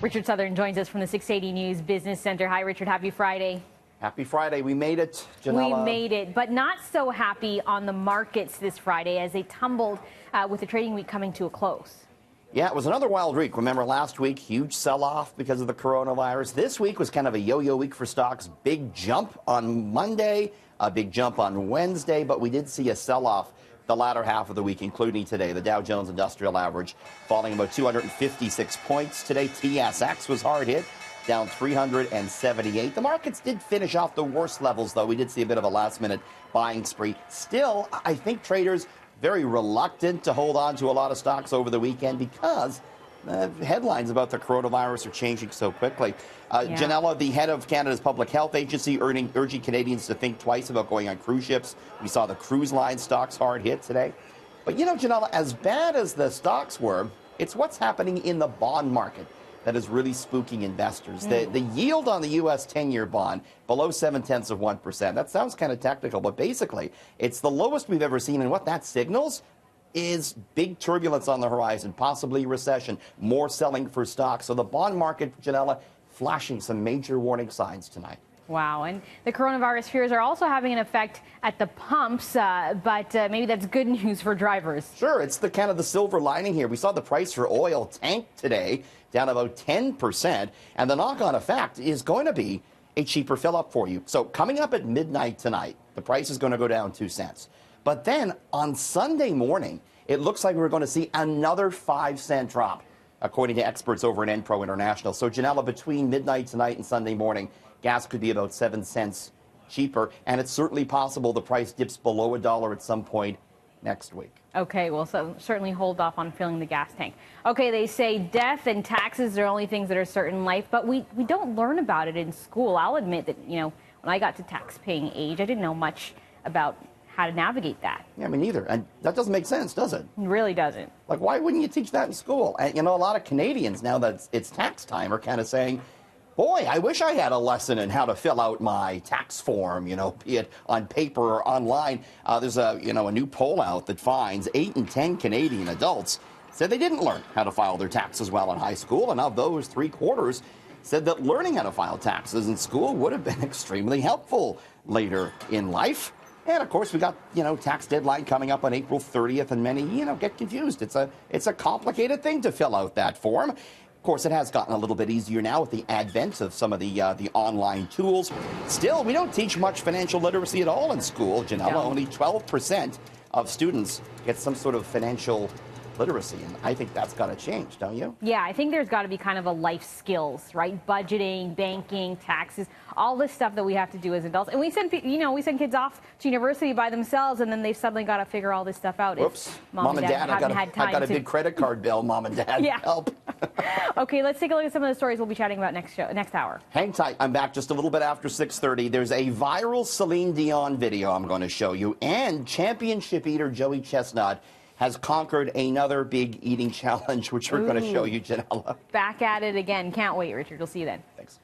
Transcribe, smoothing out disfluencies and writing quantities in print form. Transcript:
Richard Southern joins us from the 680 News Business Center. Hi, Richard. Happy Friday. Happy Friday. We made it, Janella. We made it, but not so happy on the markets this Friday as they tumbled with the trading week coming to a close. Yeah, it was another wild week. Remember last week, huge sell-off because of the coronavirus. This week was kind of a yo-yo week for stocks. Big jump on Monday, a big jump on Wednesday, but we did see a sell-off the latter half of the week, including today. The Dow Jones Industrial Average falling about 256 points today. TSX was hard hit, down 378. The markets did finish off the worst levels, though. We did see a bit of a last-minute buying spree. Still, I think traders very reluctant to hold on to a lot of stocks over the weekend because the headlines about the coronavirus are changing so quickly. Janella, the head of Canada's Public Health Agency, urging Canadians to think twice about going on cruise ships. We saw the cruise line stocks hard hit today. But, you know, Janella, as bad as the stocks were, it's what's happening in the bond market that is really spooking investors. The yield on the U.S. 10-year bond below 0.7%. That sounds kind of technical, but basically it's the lowest we've ever seen. And what that signals is big turbulence on the horizon, possibly recession, more selling for stocks. So the bond market, Janella, flashing some major warning signs tonight. Wow, and the coronavirus fears are also having an effect at the pumps, but maybe that's good news for drivers. Sure, it's the kind of the silver lining here. We saw the price for oil tank today, down about 10%, and the knock-on effect is going to be a cheaper fill-up for you. So coming up at midnight tonight, the price is going to go down 2 cents. But then on Sunday morning, it looks like we're going to see another 5-cent drop, according to experts over at Enpro International. So, Janella, between midnight tonight and Sunday morning, gas could be about 7 cents cheaper, and it's certainly possible the price dips below $1 at some point next week. Okay, well, so certainly hold off on filling the gas tank. Okay, they say death and taxes are only things that are certain in life, but we don't learn about it in school. I'll admit that, you know, when I got to tax-paying age, I didn't know much about how to navigate that. Yeah, me neither. And that doesn't make sense, does it? It really doesn't. Like, why wouldn't you teach that in school? And, you know, a lot of Canadians, now that it's tax time, are kind of saying, boy, I wish I had a lesson in how to fill out my tax form, you know, be it on paper or online. There's a new poll out that finds 8 in 10 Canadian adults said they didn't learn how to file their taxes well in high school. And of those, 3/4 said that learning how to file taxes in school would have been extremely helpful later in life. And, of course, we got, tax deadline coming up on April 30th, and many, get confused. It's a complicated thing to fill out that form. Of course, it has gotten a little bit easier now with the advent of some of the online tools. Still, we don't teach much financial literacy at all in school, Janella. No. Only 12% of students get some sort of financial literacy, and I think that's got to change, don't you? Yeah, I think there's got to be kind of a life skills, right? Budgeting, banking, taxes, all this stuff that we have to do as adults. And we send kids off to university by themselves, and then they've suddenly got to figure all this stuff out. Whoops, Mom and Dad, I've got a big credit card bill, Mom and Dad, yeah. Help. Okay, let's take a look at some of the stories we'll be chatting about next hour. Hang tight. I'm back just a little bit after 6:30. There's a viral Celine Dion video I'm going to show you, and championship eater Joey Chestnut has conquered another big eating challenge, which we're going to show you, Janella. Back at it again. Can't wait, Richard. We'll see you then. Thanks.